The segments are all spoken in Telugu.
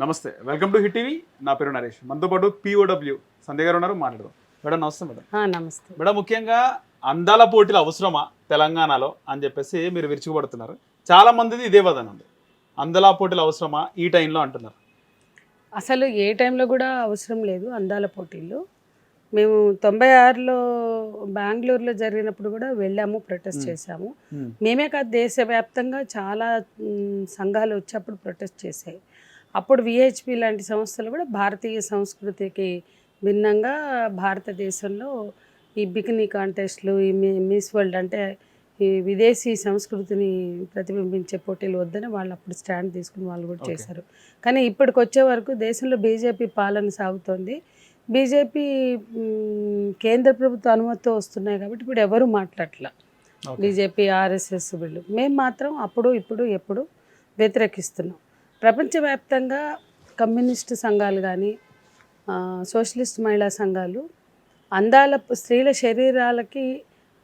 నమస్తే, వెల్కమ్ టు హిట్ టీవీ. నా పేరు నరేష్. మనతో పాటు పిఓడబ్ల్యూ సంధ్య గారు ఉన్నారు, మాట్లాడదాం. మేడం నమస్తే. నమస్తే మేడం, ముఖ్యంగా అందాల పోటీలు అవసరమా తెలంగాణలో అని చెప్పేసి మీరు విరుచుకుపడుతున్నారు. చాలా మందిది ఇదే వాదన ఉంది, అందాల పోటీలు అవసరమా ఈ టైంలో అంటున్నారు. అసలు ఏ టైంలో కూడా అవసరం లేదు అందాల పోటీలు. మేము 96లో బెంగళూరులో జరిగినప్పుడు కూడా వెళ్ళాము, ప్రొటెస్ట్ చేశాము. మేమే కాదు, దేశవ్యాప్తంగా చాలా సంఘాలు వచ్చి అప్పుడు ప్రొటెస్ట్ చేశాయి. అప్పుడు విహెచ్పి లాంటి సంస్థలు కూడా భారతీయ సంస్కృతికి భిన్నంగా భారతదేశంలో ఈ బికినీ కాంటెస్ట్లు, ఈ మిస్ వరల్డ్ అంటే ఈ విదేశీ సంస్కృతిని ప్రతిబింబించే పోటీలు వద్దని వాళ్ళు అప్పుడు స్టాండ్ తీసుకుని వాళ్ళు కూడా చేశారు. కానీ ఇప్పటికి వచ్చే వరకు దేశంలో బీజేపీ పాలన సాగుతోంది. బీజేపీ కేంద్ర ప్రభుత్వ అనుమతితో వస్తున్నాయి కాబట్టి ఇప్పుడు ఎవరు మాట్లాడట్లా. బీజేపీ, ఆర్ఎస్ఎస్ వీళ్ళు. మేము మాత్రం అప్పుడు ఇప్పుడు ఎప్పుడు వ్యతిరేకిస్తున్నాం. ప్రపంచవ్యాప్తంగా కమ్యూనిస్టు సంఘాలు కానీ సోషలిస్ట్ మహిళా సంఘాలు స్త్రీల శరీరాలకి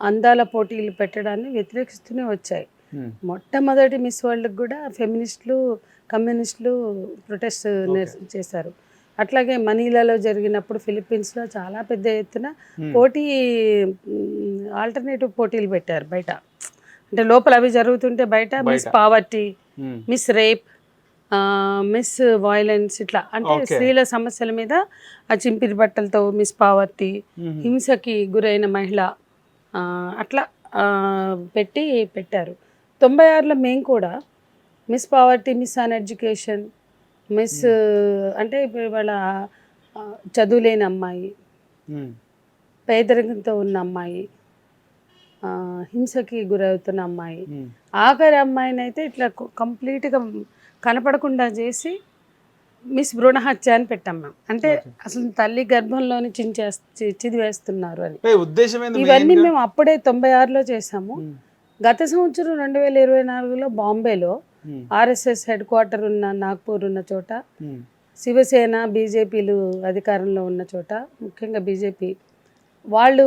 అందాల పోటీలు పెట్టడాన్ని వ్యతిరేకిస్తూనే వచ్చాయి. మొట్టమొదటి మిస్ వరల్డ్కి కూడా ఫెమినిస్టులు, కమ్యూనిస్టులు ప్రొటెస్ట్ చేశారు. అట్లాగే మనీలాలో జరిగినప్పుడు ఫిలిప్పీన్స్లో చాలా పెద్ద ఎత్తున పోటీ, ఆల్టర్నేటివ్ పోటీలు పెట్టారు బయట. అంటే లోపల అవి జరుగుతుంటే బయట miss poverty, miss rape, miss violence, ఇట్లా అంటే స్త్రీల సమస్యల మీద ఆ చింపిరి బట్టలతో మిస్ పావర్టీ, హింసకి గురైన మహిళ, అట్లా పెట్టారు. 96లో మేము కూడా మిస్ పావర్టీ, మిస్ అన్ ఎడ్యుకేషన్, మిస్ అంటే ఇప్పుడు వాళ్ళ చదువులేని అమ్మాయి, పేదరికంతో ఉన్న అమ్మాయి, హింసకి గురవుతున్న అమ్మాయి, ఆఖరి అమ్మాయిని అయితే ఇట్లా కంప్లీట్గా కనపడకుండా చేసి మిస్ భ్రూణహత్య అని పెట్టాం మేము. అంటే అసలు తల్లి గర్భంలోని చిదివేస్తున్నారు అని ఉద్దేశం. ఇవన్నీ మేము అప్పుడే 96లో చేసాము. గత సంవత్సరం 2024లో బాంబేలో ఆర్ఎస్ఎస్ హెడ్ క్వార్టర్ ఉన్న నాగ్పూర్ ఉన్న చోట, శివసేన, బీజేపీలు అధికారంలో ఉన్న చోట, ముఖ్యంగా బీజేపీ వాళ్ళు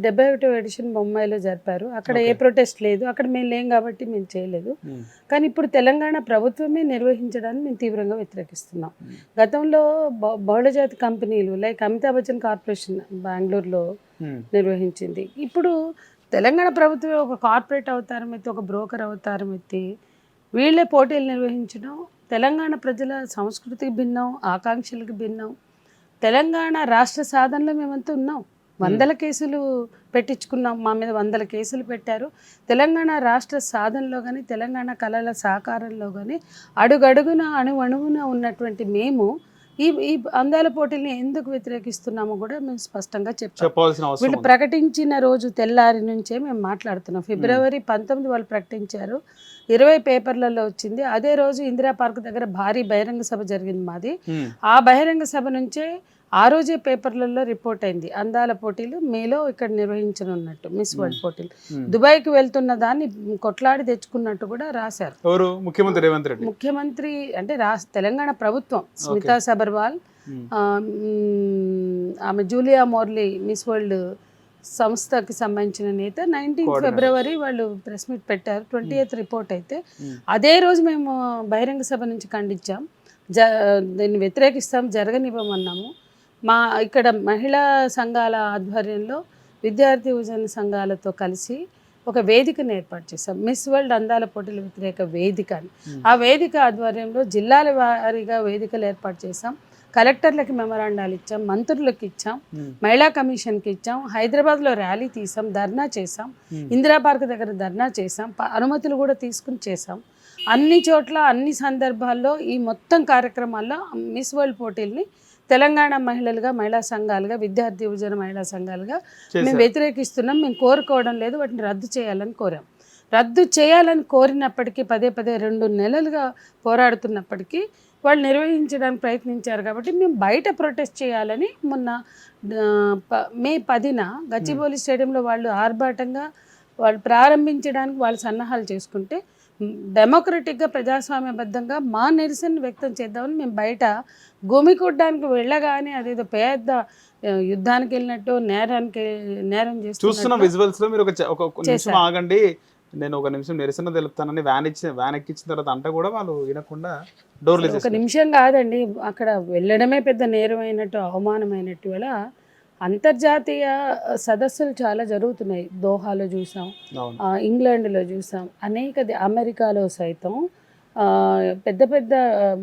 71వ ఎడిషన్ బొంబాయిలో జరిపారు. అక్కడ ఏ ప్రొటెస్ట్ లేదు, అక్కడ మేము లేం కాబట్టి మేము చేయలేదు. కానీ ఇప్పుడు తెలంగాణ ప్రభుత్వమే నిర్వహించడాన్ని మేము తీవ్రంగా వ్యతిరేకిస్తున్నాం. గతంలో బహుళజాతి కంపెనీలు లైక్ అమితాబ్ బచ్చన్ కార్పొరేషన్ బెంగళూరులో నిర్వహించింది. ఇప్పుడు తెలంగాణ ప్రభుత్వమే ఒక కార్పొరేట్ అవతారం ఎత్తి, ఒక బ్రోకర్ అవతారం ఎత్తి వీళ్ళే పోటీలు నిర్వహించడం తెలంగాణ ప్రజల సంస్కృతికి భిన్నం, ఆకాంక్షలకు భిన్నం. తెలంగాణ రాష్ట్ర సాధనలో మేమంతా ఉన్నాం. 100 కేసులు పెట్టించుకున్నాం, మా మీద 100 కేసులు పెట్టారు. తెలంగాణ రాష్ట్ర సాధనలో కానీ, తెలంగాణ కళల సాకారంలో కానీ అడుగడుగున అణువణువున ఉన్నటువంటి మేము ఈ అందాల పోటీల్ని ఎందుకు వ్యతిరేకిస్తున్నామో కూడా మేము స్పష్టంగా చెప్పాల్సిన అవసరం. వీళ్ళు ప్రకటించిన రోజు తెల్లారి నుంచే మేము మాట్లాడుతున్నాం. ఫిబ్రవరి 19 వాళ్ళు ప్రకటించారు, 20 పేపర్లలో వచ్చింది. అదే రోజు ఇందిరా పార్క్ దగ్గర భారీ బహిరంగ సభ జరిగింది మాది. ఆ బహిరంగ సభ నుంచే ఆ రోజే పేపర్లలో రిపోర్ట్ అయింది, అందాల పోటీలు మేలో ఇక్కడ నిర్వహించనున్నట్టు, మిస్ వరల్డ్ పోటీలు. దుబాయ్కి వెళ్తున్న దాన్ని కొట్లాడి తెచ్చుకున్నట్టు కూడా రాశారు. ముఖ్యమంత్రి రేవంత్ రెడ్డి, ముఖ్యమంత్రి అంటే తెలంగాణ ప్రభుత్వం, స్మితా సబర్వాల్, ఆమె జూలియా మోర్లీ, మిస్ వరల్డ్ సంస్థకి సంబంధించిన నేత. 19 ఫిబ్రవరి వాళ్ళు ప్రెస్ మీట్ పెట్టారు. 28th రిపోర్ట్ అయితే అదే రోజు మేము బహిరంగ సభ నుంచి ఖండించాం, దీన్ని వ్యతిరేకిస్తాం, జరగనివ్వమన్నాము. ఇక్కడ మహిళా సంఘాల ఆధ్వర్యంలో విద్యార్థి యువజన సంఘాలతో కలిసి ఒక వేదికను ఏర్పాటు చేశాం, మిస్ వరల్డ్ అందాల పోటీల వ్యతిరేక వేదిక అని. ఆ వేదిక ఆధ్వర్యంలో జిల్లాల వారీగా వేదికలు ఏర్పాటు చేశాం. కలెక్టర్లకి మెమరాండాలు ఇచ్చాం, మంత్రులకు ఇచ్చాం, మహిళా కమిషన్కి ఇచ్చాం, హైదరాబాద్లో ర్యాలీ తీసాం, ధర్నా చేసాం, ఇందిరా పార్క్ దగ్గర ధర్నా చేసాం, అనుమతులు కూడా తీసుకుని చేసాం. అన్ని చోట్ల అన్ని సందర్భాల్లో ఈ మొత్తం కార్యక్రమాల్లో మిస్ వరల్డ్ పోటీల్ని తెలంగాణ మహిళలుగా, మహిళా సంఘాలుగా, విద్యార్థి యువజన మహిళా సంఘాలుగా మేము వ్యతిరేకిస్తున్నాం. మేము కోరుకోవడం లేదు, వాటిని రద్దు చేయాలని కోరాం. రద్దు చేయాలని కోరినప్పటికీ పదే 2 నెలలుగా పోరాడుతున్నప్పటికీ వాళ్ళు నిర్వహించడానికి ప్రయత్నించారు. కాబట్టి మేము బయట ప్రొటెస్ట్ చేయాలని మొన్న మే 10న గచ్చిబౌలి స్టేడియంలో వాళ్ళు ఆర్భాటంగా వాళ్ళు ప్రారంభించడానికి వాళ్ళు సన్నాహాలు చేసుకుంటే డెమోక్రటిక్గా, ప్రజాస్వామ్యబద్ధంగా మా నిరసన వ్యక్తం చేద్దామని మేము బయట గుమికూడడానికి వెళ్ళగానే అదేదో పెద్ద యుద్ధానికి వెళ్ళినట్టు నేరం చేస్తున్నాం. విజువల్స్ లో మీరు ఒక నిమిషం ఆగండి. నేను ఒక నిమిషం నిరసన తెలుపుతానని వ్యాన్ ఎక్కించిన తర్వాత అంట కూడా వాళ్ళు వినకుండా డోర్లు ఒక నిమిషం కాదండి, అక్కడ వెళ్ళడమే పెద్ద నేరమైనట్టు అవమానమైనట్టు. వల్ల అంతర్జాతీయ సదస్సులు చాలా జరుగుతున్నాయి. దోహాలో చూసాం, ఇంగ్లాండ్లో చూసాం, అమెరికాలో సైతం పెద్ద పెద్ద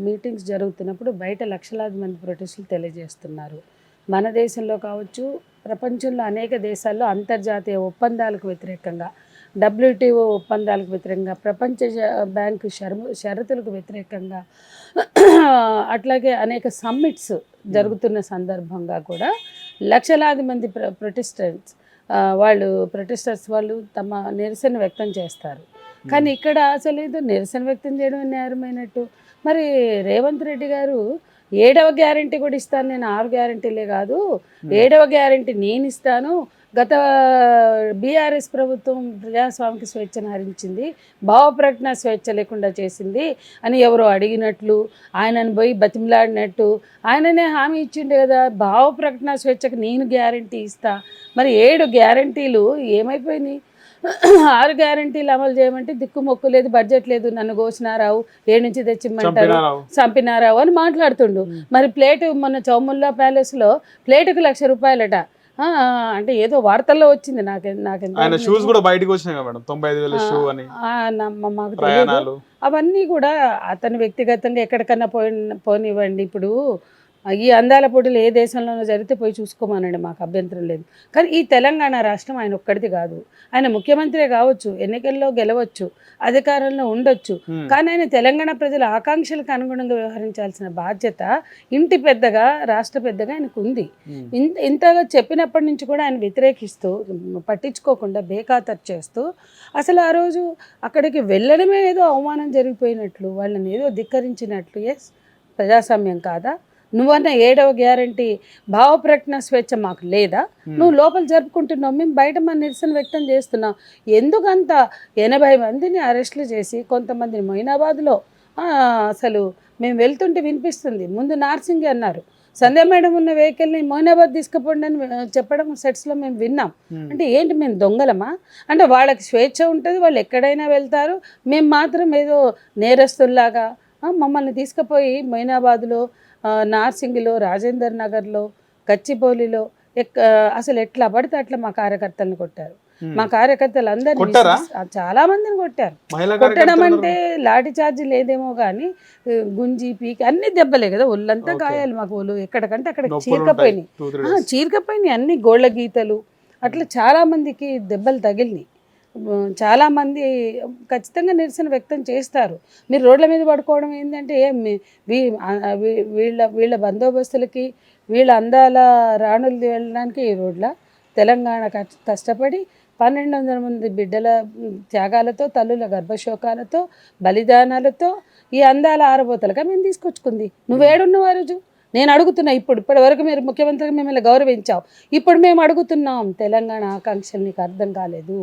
మీటింగ్స్ జరుగుతున్నప్పుడు బయట లక్షలాది మంది ప్రొటెస్టులు తెలియజేస్తున్నారు. మన దేశంలో కావచ్చు, ప్రపంచంలో అనేక దేశాల్లో అంతర్జాతీయ ఒప్పందాలకు వ్యతిరేకంగా, WTO ఒప్పందాలకు వ్యతిరేకంగా, ప్రపంచ బ్యాంకు షరతులకు వ్యతిరేకంగా, అట్లాగే అనేక సమ్మిట్స్ జరుగుతున్న సందర్భంగా కూడా లక్షలాది మంది ప్రొటెస్టర్స్ వాళ్ళు తమ నిరసన వ్యక్తం చేస్తారు. కానీ ఇక్కడ అసలు ఏదో నిరసన వ్యక్తం చేయడం నేరమైనట్టు. మరి రేవంత్ రెడ్డి గారు 7వ గ్యారంటీ కూడా ఇస్తాను, నేను 6 గ్యారంటీలే కాదు 7వ గ్యారంటీ నేను ఇస్తాను, గత బీఆర్ఎస్ ప్రభుత్వం ప్రజాస్వామిక స్వేచ్ఛను హరించింది, భావప్రకటన స్వేచ్ఛ లేకుండా చేసింది అని ఎవరో అడిగినట్లు, ఆయనను పోయి బతిమలాడినట్టు ఆయననే హామీ ఇచ్చిండు కదా, భావప్రకటన స్వేచ్ఛకు నేను గ్యారంటీ ఇస్తా. మరి 7 గ్యారంటీలు ఏమైపోయినాయి? 6 గ్యారంటీలు అమలు చేయమంటే దిక్కు మొక్కు లేదు, బడ్జెట్ లేదు, నన్ను కోసినారావు, ఏడు నుంచి తెచ్చిమ్మంటారు, చంపినారావు అని మాట్లాడుతుండు. మరి ప్లేటు మొన్న చౌముల్లా ప్యాలెస్లో ప్లేటుకు ₹1,00,000 అంటే ఏదో వార్తల్లో వచ్చింది. మాకు తెలియదు. అవన్నీ కూడా అతను వ్యక్తిగతంగా ఎక్కడికన్నా పోనివ్వండి. ఇప్పుడు ఈ అందాల పోటీలు ఏ దేశంలోనో జరిగితే పోయి చూసుకోమనండి, మాకు అభ్యంతరం లేదు. కానీ ఈ తెలంగాణ రాష్ట్రం ఆయన ఒక్కడిది కాదు. ఆయన ముఖ్యమంత్రి కావచ్చు, ఎన్నికల్లో గెలవచ్చు, అధికారంలో ఉండొచ్చు, కానీ ఆయన తెలంగాణ ప్రజల ఆకాంక్షలకు అనుగుణంగా వ్యవహరించాల్సిన బాధ్యత ఇంటి పెద్దగా, రాష్ట్ర పెద్దగా ఆయనకు ఉంది. ఇంతగా చెప్పినప్పటి నుంచి కూడా ఆయన వ్యతిరేకిస్తూ, పట్టించుకోకుండా బేఖాతరు చేస్తూ, అసలు ఆ రోజు అక్కడికి వెళ్ళడమే ఏదో అవమానం జరిగిపోయినట్లు, వాళ్ళని ఏదో ధిక్కరించినట్లు. ఎస్, ప్రజాస్వామ్యం కాదా? నువ్వన్న 7వ గ్యారంటీ భావప్రకటన స్వేచ్ఛ మాకు లేదా? నువ్వు లోపల జరుపుకుంటున్నావు, మేము బయట మన నిరసన వ్యక్తం చేస్తున్నాం. ఎందుకంత 80 మందిని అరెస్టులు చేసి కొంతమందిని మొయినాబాద్లో అసలు మేము వెళ్తుంటే వినిపిస్తుంది. ముందు నార్సింగి అన్నారు, సంధ్య మేడం ఉన్న వెహికల్ని మొయినాబాద్ తీసుకుపోండి అని చెప్పడం సెట్స్లో మేము విన్నాం. అంటే ఏంటి, మేము దొంగలమా? అంటే వాళ్ళకి స్వేచ్ఛ ఉంటుంది, వాళ్ళు ఎక్కడైనా వెళ్తారు, మేము మాత్రం ఏదో నేరస్తుల్లాగా మమ్మల్ని తీసుకుపోయి మొయినాబాద్లో, నార్సింగిలో, రాజేందర్ నగర్లో, గచ్చిబౌలిలో అసలు ఎట్లా పడితే అట్లా మా కార్యకర్తలను కొట్టారు. మా కార్యకర్తలు అందరినీ చాలా మందిని కొట్టారు. కొట్టడం అంటే లాఠీ చార్జీ లేదేమో కానీ గుంజి పీకి అన్ని దెబ్బలే కదా, ఒళ్ళంతా గాయాలు. మాకు ఒళ్ళు ఎక్కడికంటే అక్కడ చీరకపోయినాయి అన్ని గోళ్ళ గీతలు, అట్లా చాలా మందికి దెబ్బలు తగిలినాయి. చాలామంది ఖచ్చితంగా నిరసన వ్యక్తం చేస్తారు. మీరు రోడ్ల మీద పడుకోవడం ఏంటంటే వీళ్ళ బందోబస్తులకి, వీళ్ళ అందాల రాణులు వెళ్ళడానికి ఈ రోడ్ల తెలంగాణ కష్టపడి 1,200 మంది బిడ్డల త్యాగాలతో, తల్లుల గర్భశోకాలతో, బలిదానాలతో ఈ అందాల ఆరబోతలుగా మేము తీసుకొచ్చుకుంది. నువ్వేడున్నావు ఆ రోజు? నేను అడుగుతున్నా. ఇప్పటి వరకు మీరు ముఖ్యమంత్రిగా మిమ్మల్ని గౌరవించావు, ఇప్పుడు మేము అడుగుతున్నాం. తెలంగాణ ఆకాంక్షలు నీకు అర్థం కాలేదు,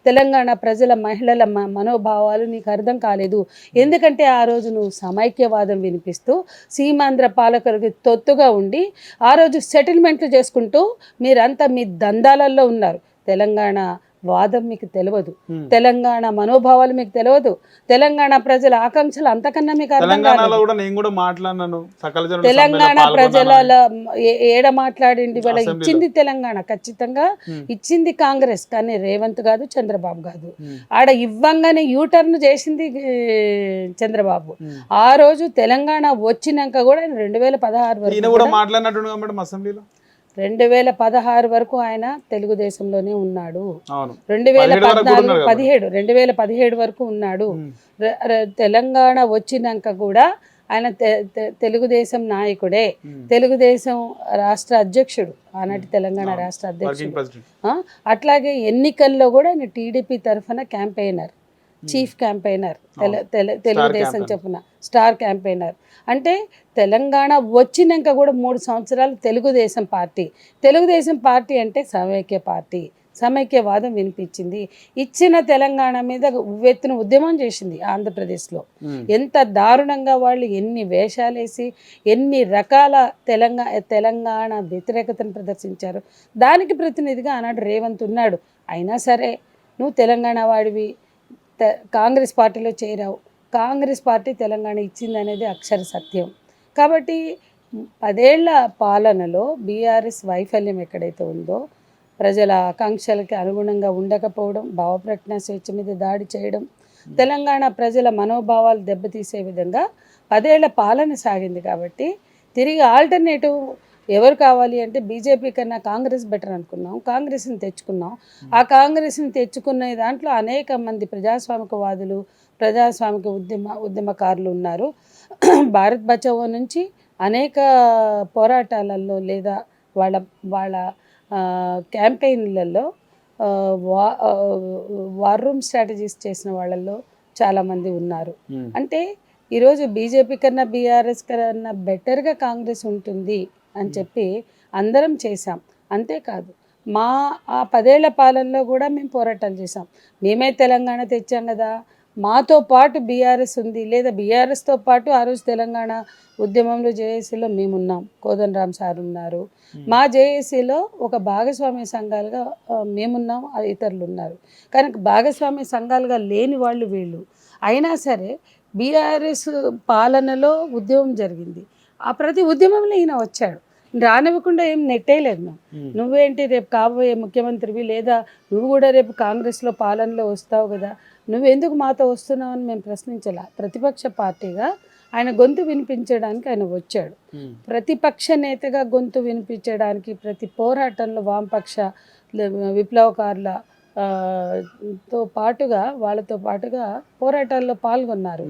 తెలంగాణ ప్రజల మహిళల మనోభావాలు నీకు అర్థం కాలేదు. ఎందుకంటే ఆ రోజు నువ్వు సమైక్యవాదం వినిపిస్తూ సీమాంధ్ర పాలకులకి తొత్తుగా ఉండి ఆ రోజు సెటిల్మెంట్లు చేసుకుంటూ మీరంతా మీ దందాలల్లో ఉన్నారు. తెలంగాణ వాదం మీకు తెలియదు, తెలంగాణ మనోభావాలు మీకు తెలియదు, తెలంగాణ ప్రజల ఆకాంక్షలు అంతకన్నా మీకు అర్థం కాదు. తెలంగాణ ప్రజల ఏడ మాట్లాడింది వాళ్ళ ఇచ్చింది తెలంగాణ, ఖచ్చితంగా ఇచ్చింది కాంగ్రెస్, కానీ రేవంత్ కాదు, చంద్రబాబు కాదు. ఆడ ఇవ్వంగానే యూటర్న్ చేసింది చంద్రబాబు. ఆ రోజు తెలంగాణ వచ్చినాక కూడా 2016 వరకు 2016 వరకు ఆయన తెలుగుదేశంలోనే ఉన్నాడు. 2017 వరకు ఉన్నాడు. తెలంగాణ వచ్చినాక కూడా ఆయన తెలుగుదేశం నాయకుడే, తెలుగుదేశం రాష్ట్ర అధ్యక్షుడు, ఆనాటి తెలంగాణ రాష్ట్ర అధ్యక్షుడు. అట్లాగే ఎన్నికల్లో కూడా ఆయన టీడీపీ తరఫున క్యాంపెయినర్, చీఫ్ క్యాంపెయినర్, తెలుగుదేశం చెప్పున స్టార్ క్యాంపెయినర్. అంటే తెలంగాణ వచ్చినాక కూడా 3 సంవత్సరాలు తెలుగుదేశం పార్టీ అంటే సమైక్య పార్టీ, సమైక్యవాదం వినిపించింది. ఇచ్చిన తెలంగాణ మీద ఉవ్వెత్తున ఉద్యమం చేసింది ఆంధ్రప్రదేశ్లో. ఎంత దారుణంగా వాళ్ళు ఎన్ని వేషాలేసి ఎన్ని రకాల తెలంగాణ వ్యతిరేకతను ప్రదర్శించారు. దానికి ప్రతినిధిగా ఆనాడు రేవంత్ ఉన్నాడు. అయినా సరే నువ్వు తెలంగాణ వాడివి, కాంగ్రెస్ పార్టీలో చేరావు, కాంగ్రెస్ పార్టీ తెలంగాణ ఇచ్చింది అనేది అక్షర సత్యం. కాబట్టి 10 ఏళ్ల పాలనలో బీఆర్ఎస్ వైఫల్యం ఎక్కడైతే ఉందో, ప్రజల ఆకాంక్షలకి అనుగుణంగా ఉండకపోవడం, భావప్రకటన స్వేచ్ఛ మీద దాడి చేయడం, తెలంగాణ ప్రజల మనోభావాలు దెబ్బతీసే విధంగా 10 ఏళ్ల పాలన సాగింది. కాబట్టి తిరిగి ఆల్టర్నేటివ్ ఎవరు కావాలి అంటే బీజేపీ కన్నా కాంగ్రెస్ బెటర్ అనుకున్నాం, కాంగ్రెస్ని తెచ్చుకున్నాం. ఆ కాంగ్రెస్ని తెచ్చుకునే దాంట్లో అనేక మంది ప్రజాస్వామికవాదులు, ప్రజాస్వామిక ఉద్యమకారులు ఉన్నారు. భారత్ బచావో నుంచి అనేక పోరాటాలలో లేదా వాళ్ళ క్యాంపెయిన్లలో వార్ రూమ్ స్ట్రాటజీస్ చేసిన వాళ్ళల్లో చాలామంది ఉన్నారు. అంటే ఈరోజు బీజేపీ కన్నా బీఆర్ఎస్ కన్నా బెటర్గా కాంగ్రెస్ ఉంటుంది అని చెప్పి అందరం చేశాం. అంతేకాదు ఆ 10 ఏళ్ల పాలనలో కూడా మేము పోరాటాలు చేసాం. మేమే తెలంగాణ తెచ్చాం కదా, మాతో పాటు బీఆర్ఎస్ ఉంది, లేదా బీఆర్ఎస్తో పాటు ఆ రోజు తెలంగాణ ఉద్యమంలో జేఏసీలో మేమున్నాం, కోదండరామ్ సార్ ఉన్నారు. మా జేఏసీలో ఒక భాగస్వామ్య సంఘాలుగా మేమున్నాం, ఇతరులు ఉన్నారు. కనుక భాగస్వామ్య సంఘాలుగా లేని వాళ్ళు వీళ్ళు. అయినా సరే బీఆర్ఎస్ పాలనలో ఉద్యమం జరిగింది. ఆ ప్రతి ఉద్యమంలో ఈయన వచ్చాడు, రానివ్వకుండా ఏం నెట్టేయలేదు. నువ్వేంటి రేపు కాబోయే ముఖ్యమంత్రివి, లేదా నువ్వు కూడా రేపు కాంగ్రెస్లో పాలనలో వస్తావు కదా, నువ్వెందుకు మాతో వస్తున్నావు అని మేము ప్రశ్నించాల. ప్రతిపక్ష పార్టీగా ఆయన గొంతు వినిపించడానికి ఆయన వచ్చాడు. ప్రతిపక్ష నేతగా గొంతు వినిపించడానికి ప్రతి పోరాటంలో వామపక్ష విప్లవకారుల వాళ్ళతో పాటుగా పోరాటాల్లో పాల్గొన్నారు.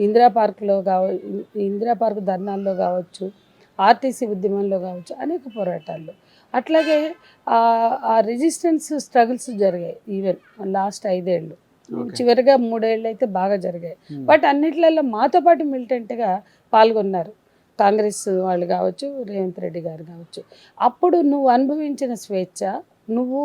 ఇందిరా పార్క్ ధర్నాల్లో కావచ్చు, ఆర్టీసీ ఉద్యమంలో కావచ్చు, అనేక పోరాటాల్లో. అట్లాగే ఆ రెసిస్టెన్స్ స్ట్రగుల్స్ జరిగాయి. ఈవెన్ లాస్ట్ 5 ఏళ్ళు, చివరిగా 3 ఏళ్ళు అయితే బాగా జరిగాయి. బట్ అన్నిట్లలో మాతో పాటు మిలిటెంట్గా పాల్గొన్నారు కాంగ్రెస్ వాళ్ళు కావచ్చు, రేవంత్ రెడ్డి గారు కావచ్చు. అప్పుడు నువ్వు అనుభవించిన స్వేచ్ఛ, నువ్వు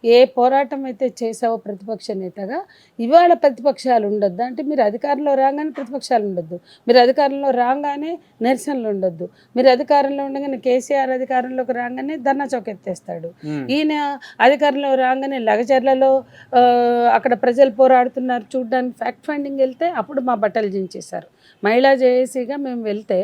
ఏ పోరాటం అయితే చేసావో ప్రతిపక్ష నేతగా, ఇవాళ ప్రతిపక్షాలు ఉండొద్దు అంటే మీరు అధికారంలో రాగానే ప్రతిపక్షాలు ఉండొద్దు, మీరు అధికారంలో రాగానే నిరసనలు ఉండొద్దు, మీరు అధికారంలో ఉండగానే కేసీఆర్ అధికారంలోకి రాగానే ధర్నా చౌక్ ఎత్తేస్తాడు. ఈయన అధికారంలో రాగానే లగచర్లలో అక్కడ ప్రజలు పోరాడుతున్నారు చూడడానికి ఫ్యాక్ట్ ఫైండింగ్ వెళ్తే అప్పుడు మా బట్టలు జించేశారు. మహిళా జేఏసీగా మేము వెళ్తే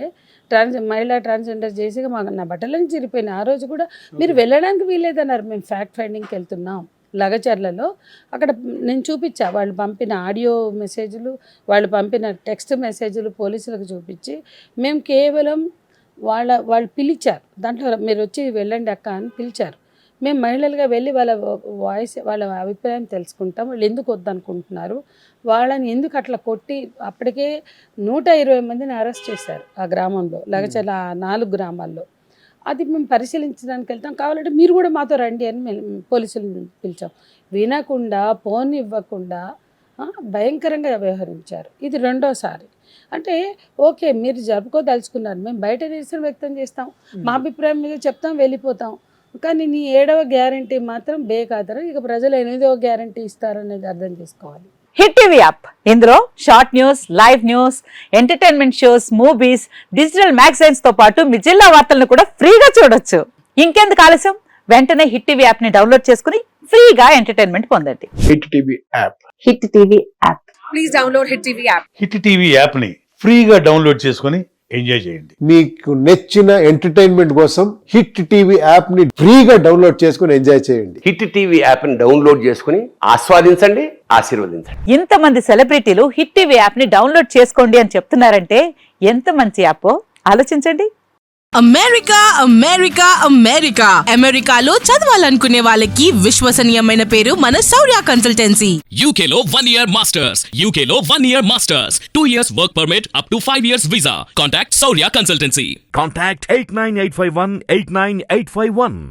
మహిళా ట్రాన్స్జెండర్ చేసిగా నా బట్టలని చిరిపోయినాయి. ఆ రోజు కూడా మీరు వెళ్ళడానికి వీలేదన్నారు. మేము ఫ్యాక్ట్ ఫైండింగ్కి వెళ్తున్నాం లగచర్లలో. అక్కడ నేను చూపించా, వాళ్ళు పంపిన ఆడియో మెసేజ్లు, వాళ్ళు పంపిన టెక్స్ట్ మెసేజ్లు పోలీసులకు చూపించి, మేము కేవలం వాళ్ళు పిలిచారు, దాంట్లో మీరు వచ్చి వెళ్ళండి అక్క అని పిలిచారు. మేము మహిళలుగా వెళ్ళి వాళ్ళ వాయిస్, వాళ్ళ అభిప్రాయం తెలుసుకుంటాం, వాళ్ళు ఎందుకు వద్దనుకుంటున్నారు, వాళ్ళని ఎందుకు అట్లా కొట్టి. అప్పటికే 120 మందిని అరెస్ట్ చేశారు ఆ గ్రామంలో, లగచర్ల 4 గ్రామాల్లో. అది మేము పరిశీలించడానికి వెళ్తాం, కావాలంటే మీరు కూడా మాతో రండి అని మేము పోలీసులను పిలిచాం. వినకుండా, ఫోన్ ఇవ్వకుండా భయంకరంగా వ్యవహరించారు. ఇది 2వసారి. అంటే ఓకే, మీరు జరుపుకోదలుచుకున్నారు, మేము బయట నిరసన వ్యక్తం చేస్తాం, మా అభిప్రాయం మీద చెప్తాం, వెళ్ళిపోతాం. కానీ నీ 7వ గ్యారంటీ మాత్రం బేఖాతరు. ఇక ప్రజలు 8వ గ్యారంటీ ఇస్తారనేది అర్థం చేసుకోవాలి. హిట్ టీవీ యాప్, ఇందులో short news, live news, entertainment shows, movies, digital magazines తో పాటు మీ జిల్లా వార్తలను కూడా ఫ్రీగా చూడొచ్చు. ఇంకెందుకు ఆలస్యం, వెంటనే హిట్ టీవీ యాప్ ని డౌన్లోడ్ చేసుకుని ఫ్రీగా ఎంటర్టైన్మెంట్ పొందండి. Hit TV app, hit TV app, please download hit TV app. Hit TV app ని ఫ్రీగా డౌన్లోడ్ చేసుకుని ఎంజాయ్ చేయండి. మీకు నచ్చిన ఎంటర్టైన్మెంట్ కోసం హిట్ టీవీ యాప్ ని ఫ్రీగా డౌన్లోడ్ చేసుకుని ఎంజాయ్ చేయండి. హిట్ టీవీ యాప్ ని డౌన్లోడ్ చేసుకుని ఆస్వాదించండి, ఆశీర్వదించండి. ఇంతమంది సెలబ్రిటీలు హిట్ టీవీ యాప్ ని డౌన్లోడ్ చేసుకోండి అని చెప్తున్నారంటే ఎంత మంచి యాప్ ఆలోచించండి. అమెరికా అమెరికాలో చదవాలనుకునే వాళ్ళకి విశ్వసనీయమైన పేరు మన శౌర్య కన్సల్టెన్సీ. UK లో 1 year masters, UK లో 1 year masters, 2 years work permit up to 5 years visa. Contact Saurya Consultancy. Contact 89851 89851.